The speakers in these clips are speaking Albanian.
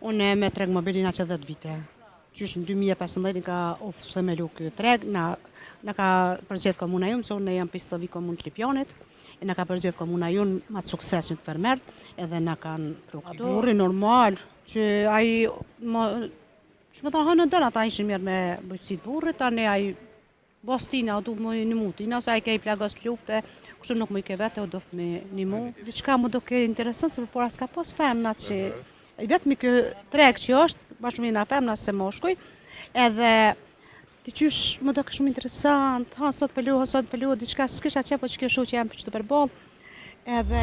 Unë me treg mobilina që 10 vite. Qysh në 2015 ka themelu ky treg, na ka përgjedh komuna junë, se unë jam pistovi komunë të Lipjanit, e na ka përgjedh komuna junë ma të sukses në të fermert, edhe na kanë rukëtu. Burri normal, që ai që më thonë hënë dënë, ata ishin mirë me bujqësit burrit, tani ai bostina, o du më një mutina, se ai ke i plagos lufte, kështu nuk më i ke vete, o do fë me një mu. Diçka më do ke interesant, se por as ka pos femna që i vetëmi kë treg që është, bashkëmina femna se moshkuj, edhe ti qysh më do kë shumë interesant, sot pëllu, diçka s'kisha qepo që kjo shu që jam për qëtë përbol, edhe...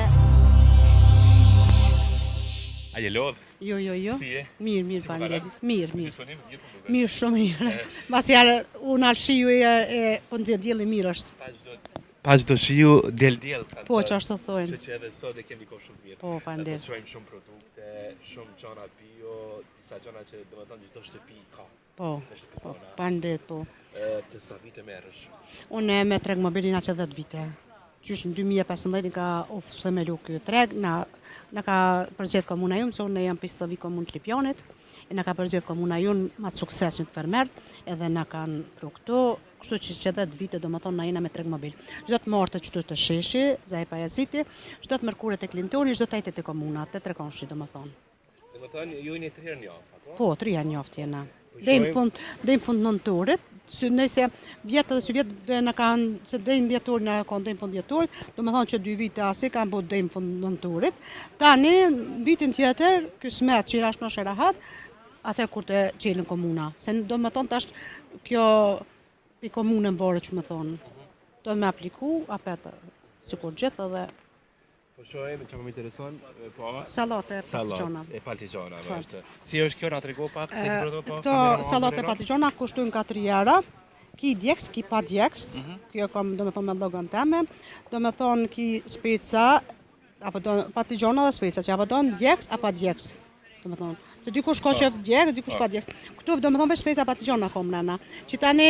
A je lodh? Jo. Si je? Mirë, Si më mirë. Disponim? Mirë po më Mirë, shumë mirë. Basi unë alë shiju e po në djeli mirë është. Pa çdo shiu del. Po, që ashtë të thojnë. Që edhe sot e kemi kohë shumë mirë. Po, pandet. Shohim shumë produkte, shumë gjana bio, disa gjana që domethënë çdo shtëpi ka. Po, pandet, po. Të sa vite merresh? Unë me treg mobilina që 10 vite. Qysh në 2015 ka themelu ky treg, na ka përgjedh komuna junë, se unë jam pistovi komunë të Lipjanit, e na ka përgjedh komuna junë ma të sukses në të fermert, edhe na kanë rukëtu, kështu që 10 vite do më thonë na jena me treg mobil. Çdo të martë qëtu të sheshi, zaj Pajaziti, çdo të mërkure të Klintoni, çdo të ajte të komuna, të trekonshi do më thonë. Do më thonë, ju jeni 3 herë në javë, apo? Po, 3 herë në javë jena. Dej në fund nëntorit, nëse vjetë dhe së vjetë dhe në kanë, se dej në djetorit në kanë dej në fund djetorit, do më thonë që 2 vite asi kanë bot dej në fund nëntorit. Tani, vitin tjetër, kësmet që ashtë në sherahat, atër kur të qelën komuna. Se do më thonë tash kjo i komunën vore që më thonë. Do me apliku, apet, si kur gjithë edhe... Po shohim që më intereson, po... Salate e partigjona. E partigjona, vështë. Si është kjo, nga trego pak, si të po? Këto salate e partigjona kushtojnë 4 euro. Ki djeks, ki pa djeks, kjo kam do me thonë me logon teme, do me thonë ki speca, apo do partigjona dhe speca, që apo do në djeks, apo djeks, do me thonë. Se dikush ka që djeks, dikush pa djeks. Këtu do me thonë veç speca partigjona kom nëna. Që tani,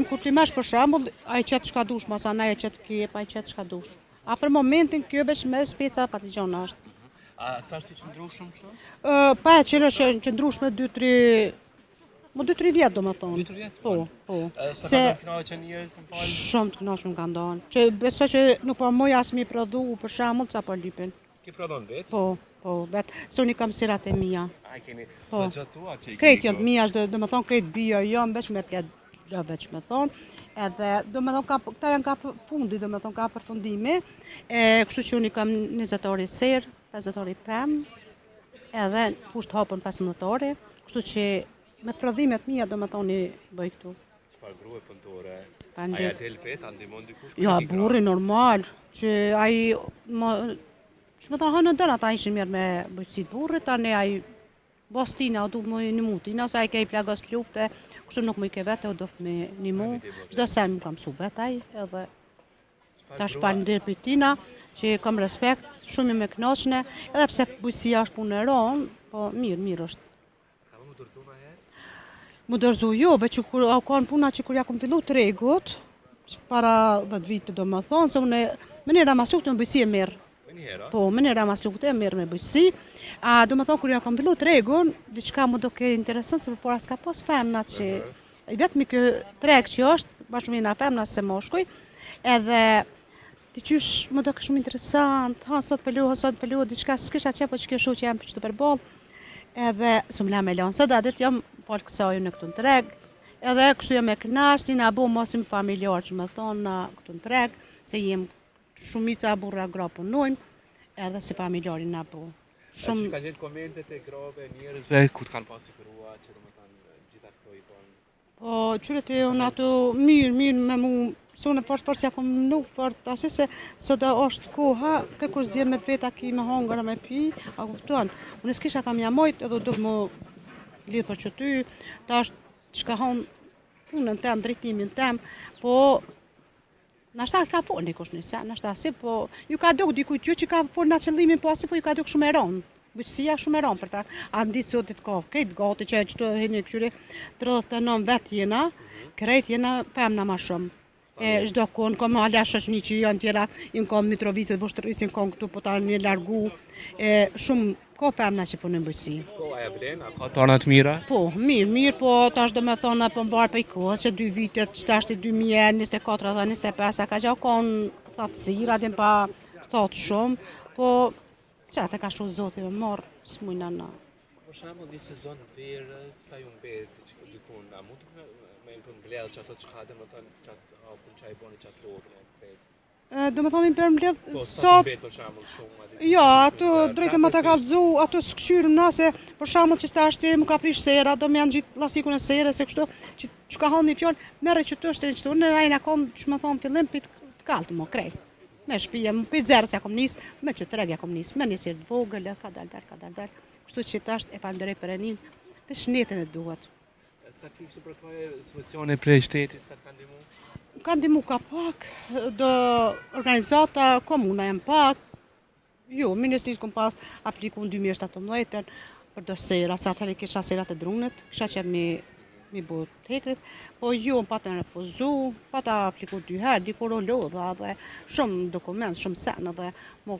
kur ti mesh për shambull, a i qëtë shka dush, masa na e qëtë kjep, a i qëtë shka dush. A për momentin kjo veç me speca partigjona është. A sa është i qëndrushëm kështu? Pa e qëllë është qëndrushme 2-3 vjetë do më thonë. 2-3 vjetë? Po. Sa ka të knaqë njerëz të falë? Shumë të knaqë më kanë donë. Që beso që nuk po moj as mi prodhu për shamull ca po lypin. Ki prodhon vetë? Po, vetë. Se unë i kam sirat e mija. A keni të gjatua që i keni? Krejt janë të mija, do më thonë krejt bio jam, veç me plet veç me thonë. Edhe, do me thonë, këta janë ka fundi, do me thonë, ka përfundimi, kështu që unë i kam 20 ori serë, 50 ori pëm, edhe fusht hapën 15 ori, kështu që me prodhimet mija, do me thonë, i bëj këtu. Qëfar grue pëntore? Aja del pet, andimon dikush? Ja, burri normal, që aji, që më thonë, hënë dënë, ata ishin mirë me bujqësit burrit, tani aji bostina, o du më një mutina, se aji ke i plagos lufte, kështu nuk më i ke vete, o do fë me një mu, çdo sen më kam su vetaj, edhe ta shpalëndir për tina, që kam respekt, shumë i me knoqne, edhe pse bujqësia është punë e ronë, po mirë është. Ka më dërzu në herë? Më dërzu jo, veç që kur kanë puna që kur ja kom fillu tregut, para 10 vite do më thonë, se unë më një ramasuk të më bujqësi e mirë. Po, më një ramasuk të e mirë me bujqësi, do më thonë, kur ja kom fillu tregun, diçka më do ke interesant, se por as ka pos femna që i vetëmi kë treg që është, bashkëmina femna se moshkuj, edhe ti qysh më do ke shumë interesant, sot pëllu, diçka s'kisha qepo që kjo shu që jam për qëtë përbol, edhe së më la me lonë, sot adet jam polë kësaju në këtu në treg, edhe kështu jam e knashti, na bo mosim familjar që më thonë në këtu në treg, se jem shumica burra gra punojmë, edhe si familjarin na bo. Që ka gjetë komentet e grave, njerëzve, ku të kanë pasi kërua, që do më tanë gjitha këto i bonë? Po, qyret e unë ato mirë me mu, se unë fort si akom nuk fort, asi se sot është koha, kërkur s'vjen me të veta ki me hongër me pi, a kuptuan. Unë s'kisha kam jamojt edhe do më lidhë për që ty, ta është që ka honë punën tem, drejtimin tem, po nashta ka folë një kush njëse, nashta si, po ju ka duk dikujt ju që ka folë në qëllimin, po asi po ju ka duk shumë e ronë. Bujqësia shumë e ronë për ta. A nditë sotit ka këtë gati që qëto e një këqyri 39 vetë jena, krejt jena femna ma shumë. Çdo konë, kom ala shoqni që janë tjera, jënë kom Mitrovicët, Voshtëricën, kom këtu, po ta një largu, shumë Ka femna që punojnë bujqësi. Po, a ja vlen, a ka tona të mira? Po, mirë, po tash do me thonë po mbarë për i kohë, që 2 vitet, që tash 2024 dhe 25, ka gja konë thatësira, din pa thotë shumë, po që atë ka shumë zoti me marë, s'mujna na. Për shembull, një sezon verë, sa ju mbet dikun, a mund të me mbledh që ato çka domethënë çat hapun çaj boni çat lodhën krejt. Do me thonë mi për mbledh, Po, sa sot, mbet për shembull shumë aty. ja, ato drejtë më të kallëzu, ato s'këshyrëm nase, për shembull që tash ti më ka prish sera, do me janë gjitë plastikun e serës, se kështu, që ka hanë një fjallë, merre që të shtrin qëtu, në rajna kom, që me thonë fillim pit të kaltë më krejt. Me shpije, më pit zerë se kom nis, me që të regja kom nis, me nisir të vogël, ka dal. Kështu që tash e falenderoj për enin, për shnetin e duhet. Sa kishë për këto subvencione prej shtetit, sa kanë ndihmu? Ka ndihmu ka pak, do organizata komuna janë pak. Jo, ministrisë kom pas apliku në 2017 për do sera, sa atëherë kisha serat e drunit, kisha që mi bu tekrit, po jo më patën refuzu, pata apliku 2 herë, dikur o lodha dhe shumë dokument, shumë sen dhe mo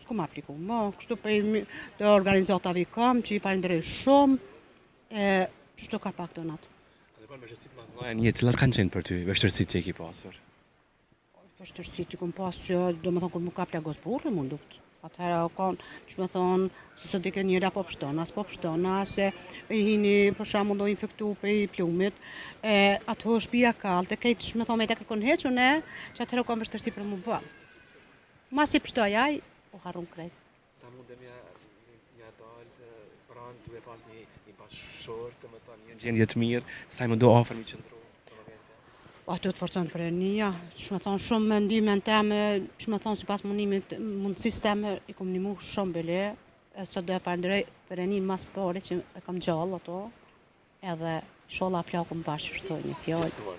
s'kom apliku, mo kështu për të organizatave kam, që i falenderoj shumë, qështu ka pak donat. Dhe me vështirësitë më të mëdha një, cilat kanë qenë për ty, vështirësitë që i ki pasur? Vështirësitë i kom pas që, do më thonë, kur më ka plagos burri më luft. Atëherë kanë, që më thonë, se sot dike njëra po pështona, s'po pështona, se i hini, për shembull, do infektu për i plumit, ato shtëpia kallë, kejtë, që më thonë, me të kërkon heqën që atëherë kanë vështirësi për më bëllë. Ma si pështoj aj, po harun krejt. Sa mundem ja dalë pranë duhe pas një bashkëshor, të më thonë, një gjendje të mirë, sa i më do ofër një qëndru të momente? Ato të forcon për e një, që më thonë shumë mendime në teme, që më thonë si pas mundësisë teme, i kom një mu shumë bële, e sot do e falenderoj për e një mas pare që e kam gjallë ato, edhe sholla plakun bashkë shtoj një fjallë.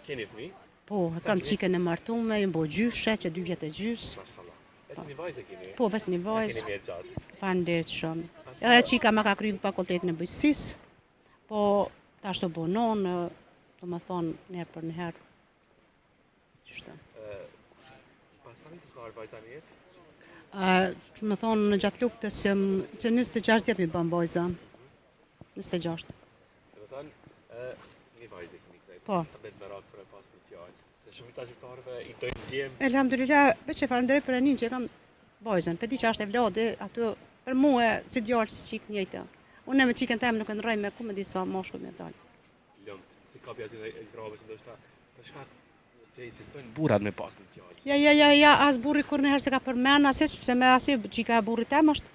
Keni fëmi? Po, kam qikën e martume, jëmë bo gjyshe, që 2 vjetë e gjys. Mashallah. Vetë një vajzë e keni? Po, vetë një Keni vajzë, mirë gjatë. falenderit shumë. Edhe qika ma ka kryu në fakultetin e bujqësisë, po ta ashtu bonon, do më thonë njerë për njëherë. Qështë? Pas tani të ka vajza një jetë? Që më thonë në gjatë luftës që 26 vjetë mi bën bojza. 26. Dhe më thonë, një vajzë e keni krejt. Po. Sa bet me rakë për e pas një tjallë. Se shumica shqiptarëve i dojnë djemë. Elhamdulillah, veç e falenderoj për anin që e kam bojzën. Për di që është e vladi, ato për mua si djarë si qikë njëjtë. Unë me qikën temë nuk e ndroj me ku me di sa moshkull me dalë. Lëmt, si kapi aty e grave që ndoshta, për shka që insistojnë burat me pas një tjallë. Ja, as burri kur njëherë se ka përmen, as sepse me asi qika e burrit tem është.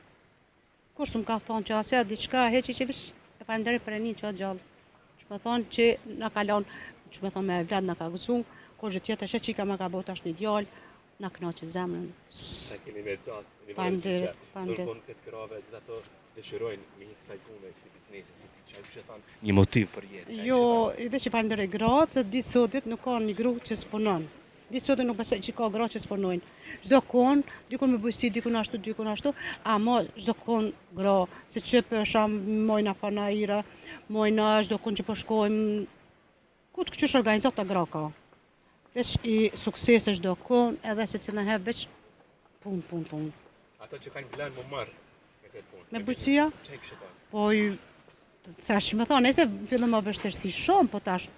Kur s'm ka thonë që asja diçka heqi që vish e falenderoj për anin që atë gjallë. Që më thonë që na ka lanë, që më thonë me vlad na ka gëzu, kur gjë tjetër që qika ma ka bot është një djallë, na kënaqë zemrën. Sa keni me gjatë, Faleminderit. Dërkon këtë grave gjithë ato dëshirojnë me një kësaj pune, kësi biznesi, si ti çaj që thanë një motiv për jetë. Jo, i veç i falenderoj gratë, se ditë sotit nuk ka një gru që s'punon. Ditë sotit nuk besoj që ka gra që s'punojnë. Çdo kon, dikun me bujqësi, dikun ashtu, ama çdo kon gra, se që për sham mojna panajira, mojna çdo kon që po shkojmë, ku të këqysh organizata gra ka. Veç i suksese çdo kon, edhe se cilën herë veç pun. Ato që kanë plan më marr me këtë punë. Me bujqësia? Çaj kështë ta? Po, tash më thonë, se fillëm më vështirësi shumë, po tash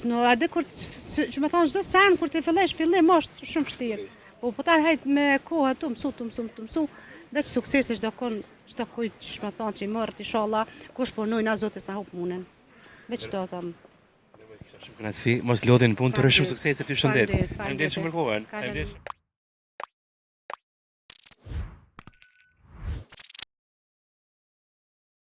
në edhe kur, që më thonë, çdo sen, kur të fillesh, fillim është shumë vështirë. Po tash hajt me kohë të mësu, veç suksese çdo kujt që më thonë që i mërët, inshallah, kush punojnë, a Zotis na hop munën. Veç to them. Shumë kënaqësi, mos lodhin punë, të rëshëm suksese, ty shëndet. Faleminderit. Faleminderit shumë për kohën. Faleminderit.